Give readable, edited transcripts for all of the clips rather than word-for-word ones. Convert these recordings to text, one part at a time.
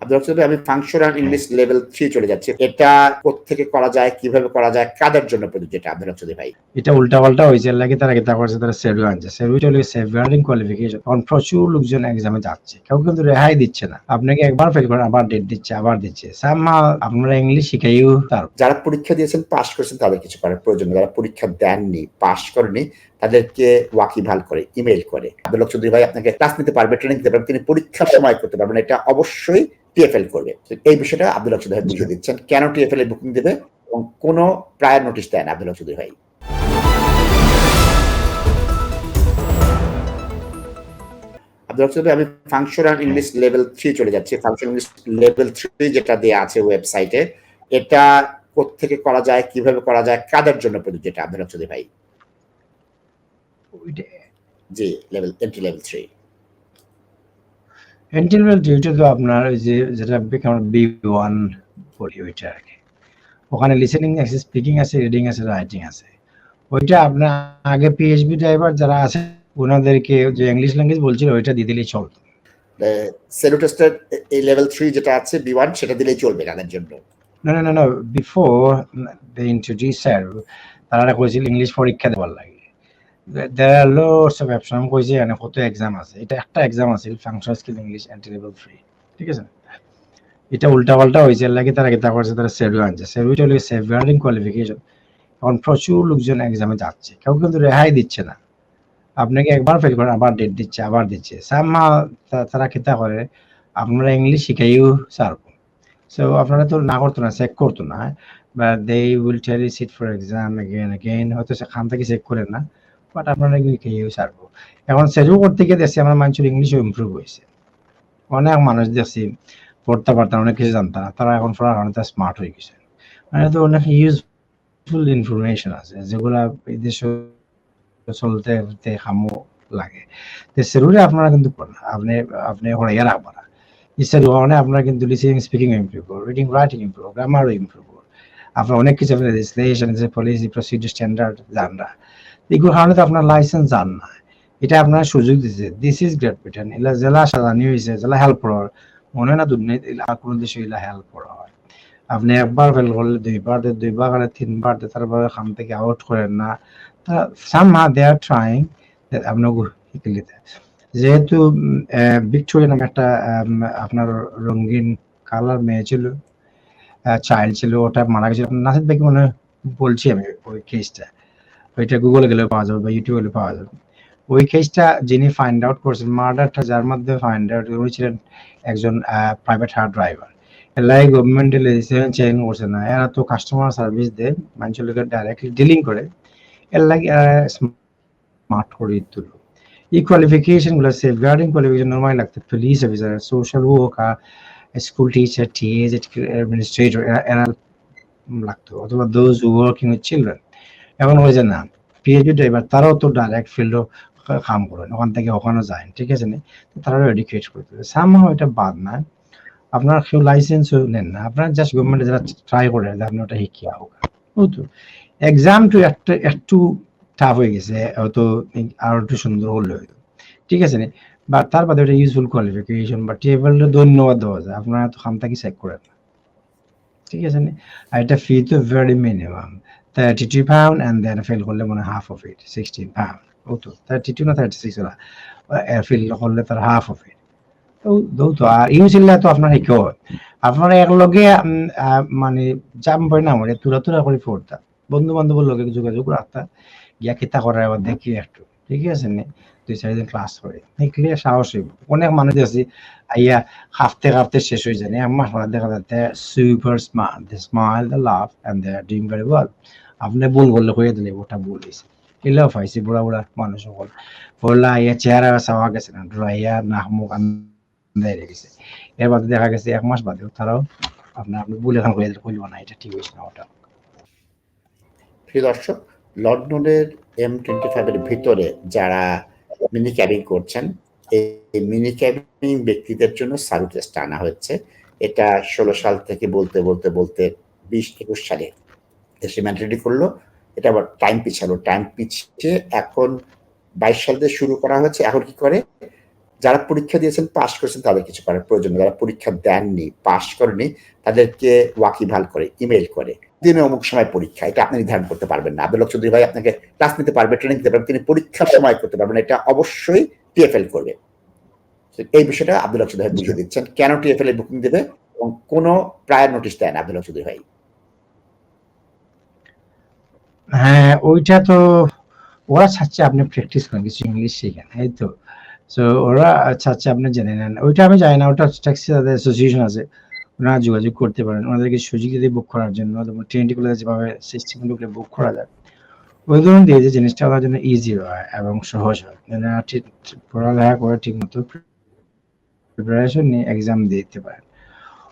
আব্দুল হক আমি functional English level 3 চলে যাচ্ছে। এটা কোত্থেকে করা যায়, কিভাবে করা যায়, কাদের জন্য প্রযোজ্য এটা আব্দুল হক ভাই? এটা উল্টাপাল্টা হয়েছে লাগে তারা কিতা করছে, তারা সেভিউ আনছে। সেভিউ চলে সেভিয়ারিং কোয়ালিফিকেশন। কারণ প্রচুর লোকজন এক্সামে যাচ্ছে, কেউ কিন্তু রেহাই দিচ্ছে না। আপনাকে একবার ফেল করে আবার ডেট দিচ্ছে, আবার দিচ্ছে। সামহাউ আপনারা ইংলিশ শিখাইও তার যারা পরীক্ষা দিয়েছেন পাস করেছেন তাদের কিছু করার প্রয়োজন নেই। যারা পরীক্ষা দেননি, পাস করেনি, তাদেরকে ওয়াকিবহাল করে, ইমেইল করে আব্দুল হক চৌধুরী ভাই আপনাকে ক্লাস নিতে পারবে, ট্রেনিং দিতে পারবে, তিনি পরীক্ষার সময় করতে পারবেন। এটা অবশ্যই টিএফএল করবে। এই বিষয়টা আব্দুল হক চৌধুরী ভাই বুঝিয়ে দিচ্ছেন কেন টিএফএল এ বুকিং দেবে এবং কোনো প্রায়র নোটিশ দেয় না আব্দুল হক চৌধুরী ভাই। আব্দুল হক চৌধুরী আমি ফাংশনাল ইংলিশ লেভেল 3 চলে যাচ্ছি। ফাংশনাল ইংলিশ লেভেল 3 যেটা দেয়া আছে ওয়েবসাইটে, এটা কোত্থেকে করা যায়, কিভাবে করা যায়, কাদের জন্য প্রযোজ্য এটা আব্দুল হক চৌধুরী ভাই? জি, level entry level 3। Entry level 3 তো আপনার ওই যে যেটা আমরা B1 বলি ওইটা আর কি। ওখানে লিসেনিং আছে, স্পিকিং আছে, রিডিং আছে, রাইটিং আছে। ওইটা আপনার আগে পিএইচডি ড্রাইভার যারা আছে ওনাদেরকে যে ইংলিশ ল্যাঙ্গুয়েজ বলছিল ওইটা দিয়ে দিলেই চলতো। সেলু টেস্টের এই লেভেল 3 যেটা আছে B1 সেটা দিলেই চলবে তাদের জন্য। না বিফোর দে ইন্ট্রোডিউস তারা কইছিল ইংলিশ পরীক্ষা দেওয়ার লাগে। there are lots of options কইছে এখানে কত এক্সাম আছে। এটা একটা এক্সাম আছে functional skill English entry level 3, ঠিক আছে। এটা উল্টাপাল্টা হয়েছে লাগে তারা কিতা করছে, তারা সেভিউ আনছে। সেভিউ চলে সেভিয়ারিং কোয়ালিফিকেশন। কারণ প্রচুর লোকজন এক্সামে যাচ্ছে, কেউ কিন্তু রেহাই দিচ্ছে না। আপনাকে একবার ফেল করে আবার ডেট দিচ্ছে, আবার দিচ্ছে। সামহাউ তারা কিতা করে আপনারা ইংলিশ শিখাইও ছাড়বো। সো আপনারা তো না করতো না, চেক করতো না, বা they will tell you sit for exam again হয়তো সেখান থেকে চেক করেন না, বাট আপনারা শিখাইও ছাড়বো। এখন সেভিউ করতে গিয়ে দেখছি আমার মানুষের ইংলিশও ইমপ্রুভ হয়েছে। অনেক মানুষ দেখছি পড়তে পারতাম, অনেক কিছু জানতাম না, তারা এখন পড়ার কারণে তারা স্মার্ট হয়ে গেছে। মানে তো অনেক ইউজফুল ইনফরমেশন আছে যেগুলা এই দেশে চলতে খামো লাগে। তো সেরুরে আপনারা কিন্তু আপনি আপনি হড়াইয়া রাখবো না। ইচ্ছা ওখানে আপনারা কিন্তু লিসেনিং স্পিকিং ইমপ্রুভ করবো, রিডিং রাইটিং ইমপ্রুভ, গ্রামারও ইমপ্রুভ করবো। আপনার অনেক কিছু লেজিসলেশন, পলিসি, প্রসিডিউর, স্ট্যান্ডার্ড জান না, এগুলো কারণে তো আপনার লাইসেন্স জান না। এটা আপনার সুযোগ দিচ্ছে। This is great Britain. এলা জেলা সাজানি হয়েছে, জেলা হেল্প করার মনে না দুর্নীত আর কোনো দেশে এলা হেল্প করা হয়। আপনি একবার ফেল করলে দুইবার করে তিনবার তারপরে খান থেকে আউট করেন না। somehow they are trying আপনাকে শিখিলিতে। যেহেতু ভিক্টোরিয়া নামে একটা আপনার রঙিন কালার মেয়ে ছিল, চাইল্ড ছিল, ওটা মারা গেছিল। নাসিদ ভাইকে মনে বলছি আমি ওই কেসটা, ওইটা গুগলে গেলে পাওয়া যাবে বা ইউটিউবে গেলে পাওয়া যাবে। ওই কেসটা যিনি ফাইন্ড আউট করছেন মার্ডারটা, যার মধ্যে ফাইন্ড আউট উনি ছিলেন একজন প্রাইভেট হার ড্রাইভার। এলাই গভর্নমেন্টের লেজিসলেশন চেঞ্জ করছে না, এরা তো কাস্টমার সার্ভিস দেয়, মানুষের লোকে ডাইরেক্টলি ডিলিং করে, এর লাগে স্মার্ট করে তুলো। এই কোয়ালিফিকেশন গুলো সেফগার্ডিং কোয়ালিফিকেশন নরমালি লাগতো police officer, social worker, school teacher, TAs, administrator, এরা লাগতো, অথবা those who working with children. এখন হয়েছে না পিএইচডি ড্রাইভার, তারাও তো ডাইরেক্ট ফিল্ডও কাম করেন, ওখান থেকে ওখানে যায়, ঠিক আছে না, তারাও এডুকেট করতে হবে। সামহাউ এটা বাদ না, আপনার কেউ লাইসেন্সও নেন না, আপনার জাস্ট গভর্নমেন্টে যারা ট্রাই করে যে আপনি ওটা শিখিয়া হোক। তো এক্সামটা একটু টাফ হয়ে গেছে, হয়তো আরো একটু সুন্দর হলে হয়তো, ঠিক আছে না, বা তার বাদে একটা ইউজফুল কোয়ালিফিকেশন বা টেবিলটা ধন্যবাদ দেওয়া যায়, আপনারা তো খাম থেকে চেক করেন না, ঠিক আছে না। আর এটা ফি তো very minimum £32, and then fail করলে মানে হাফ অফ ইট £16। ও তো 32 না 36 ওরা ফেল করলে তার হাফ অফ ইট। তো আর ইউজিল্লা তো আপনার শিখো আপনার একলগে মানে জাম পাই না মানে তুরা করে পড়তা, বন্ধু বান্ধবের লগে যোগাযোগ রাখতা, গিয়া কিতা করে আবার দেখি একটু, ঠিক আছে নি, 2-4 দিন ক্লাস করে শিখলে সাহস হইব। অনেক মানুষ আছে আইয়া কাঁপতে শেষ হয়ে যায়, এক মাস পরে দেখা যাচ্ছে super smart, they smile, they love, and they are doing very well. আপনি ভুল বললে কইয়া দিলে ওটা ভুল হয়েছে, এলাও পাইছি বুড়া মানুষ সকল পড়লা আইয়া চেহারা চাওয়া গেছে না, ড্রাইয়া নাক মুখ গেছে। এর বাদে দেখা গেছে এক মাস বাদেও তারাও আপনি বলে এখন কইল না এটা ঠিক হয়েছে না ওটা। প্রিয় দর্শক, লন্ডনের M25 এর ভিতরে যারা মিনি ক্যাবিং করছেন, এই মিনি ক্যাবিং ব্যক্তিদের জন্য সার্ভিস টেস্ট আনা হচ্ছে। এটা 16 সাল থেকে বলতে 20-21 সালে দেশে ম্যান্ডেটরি করলো। এটা আবার টাইম পিছালো, টাইম পিছিয়ে এখন 22 সাল থেকে শুরু করা হয়েছে। এখন কি করে যারা পরীক্ষা দিয়েছেন পাস করেছেন তাদের কিছু করার প্রয়োজন নেই, যারা পরীক্ষা দেননি পাস করেনি তাদেরকে ওয়াকিবহাল করে ইমেল করে দিনে অমুক সময় পরীক্ষা, এটা আপনি নির্ধারণ করতে পারবেন না। আব্দুল হক চৌধুরী ভাই আপনাকে ক্লাস নিতে পারবে, ট্রেনিং দিতে পারবে, তিনি পরীক্ষার সময় করতে পারবেন, এটা অবশ্যই টিএফএল করবে। এই বিষয়টা আব্দুল হক চৌধুরী ভাই বুঝিয়ে দিচ্ছেন কেন টিএফএল এর বুকিং দেবে এবং কোনো প্রায়র নোটিশ দেয় না আব্দুল হক চৌধুরী ভাই। হ্যাঁ, ওইটা তো ওরা চাচ্ছে আপনি প্র্যাকটিস করেন, কিছু ইংলিশ শিখেন, এই তো। সো ওরা চাচ্ছে আপনি জেনে নেন, ওইটা আমি জানি না, ওটা ট্যাক্সি অ্যাসোসিয়েশন আছে, ওনারা যোগাযোগ করতে পারেন ওনাদেরকে সুযোগ দিয়ে বুক করার জন্য, ট্রেনটিগুলো যেভাবে সিস্টেমগুলো বুক করা যায় ওই ধরুন দিয়ে যে জিনিসটা ওদের জন্য ইজি হয় এবং সহজ হয়, ঠিক পড়ালেখা করে ঠিক মতো প্রিপারেশন নিয়ে এক্সাম দিতে পারেন।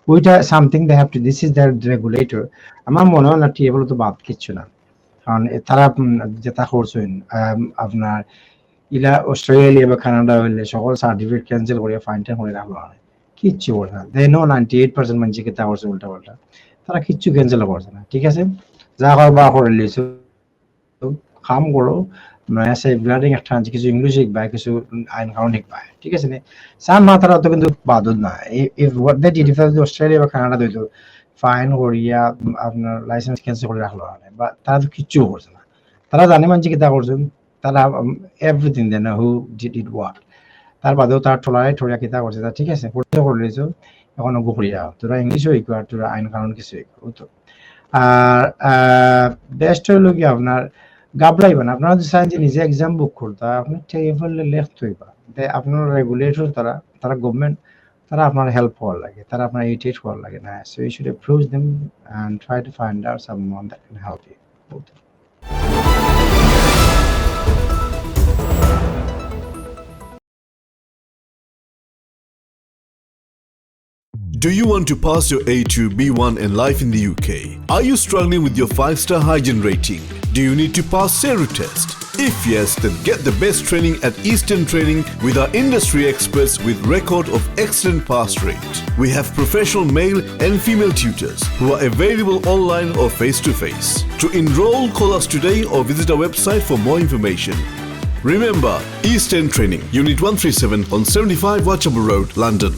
ওইটা something they have to, this is the regulator. আমার মনে হয় না টিএফএল তো বাদ কিচ্ছু না, কারণ তারা যেটা করছেন আপনার ইলা অস্ট্রেলিয়া বা কানাডা হইলে সকল সার্টিফিকেট ক্যান্সেল করে ফাইনটা করে রাখলো না, কিচ্ছু করছে না। দে নো 98% মানুষকে তা করছে উল্টা পাল্টা, তারা কিচ্ছু ক্যান্সেল করছে না। ঠিক আছে, যা করবা করে লিয়েছো, কাম করো, সেফগার্ডিং একটা কিছু ইংলিশ শিখবা, কিছু আইন কানুন শিখবা, ঠিক আছে নে সান মাথারা তো কিন্তু বাদত না। If what that difference Australia বা কানাডা দইতো ফাইন করিয়া আপনার লাইসেন্স ক্যান্সেল করে রাখলো না, বা তারা তো কিচ্ছু করছে না। তারা জানে মানুষ কি তা করছেন, তারা everything then who did it what, তার বাদেও তার ঠোলা কিতা করছে তা ঠিক আছে পড়তে করে লিয়েছো, এখন গুখরিয়া তোরা ইংলিশও শিখো আর তোরা আইন কানুন কিছু শিখো। তো আর বেস্ট হইলো কি আপনার ঘাবড়াইবেন, আপনারা যদি চান যে নিজে এক্সাম বুক করতে আপনি টেলিফোন লেখতে হইবা, আপনার রেগুলেটর তারা গভর্নমেন্ট, তারা আপনার হেল্প হওয়ার লাগে, তারা আপনার এইট হওয়ার লাগে না। So you should approach them and try to find out someone that can help you. Do you want to pass your A2 B1 in life in the UK? Are you struggling with your 5-star hygiene rating? Do you need to pass SERU test? If yes, then get the best training at Eastern Training with our industry experts with record of excellent pass rate. We have professional male and female tutors who are available online or face-to-face. To enroll, call us today or visit our website for more information. Remember, Eastern Training, Unit 137 on 75 Watchable Road, London.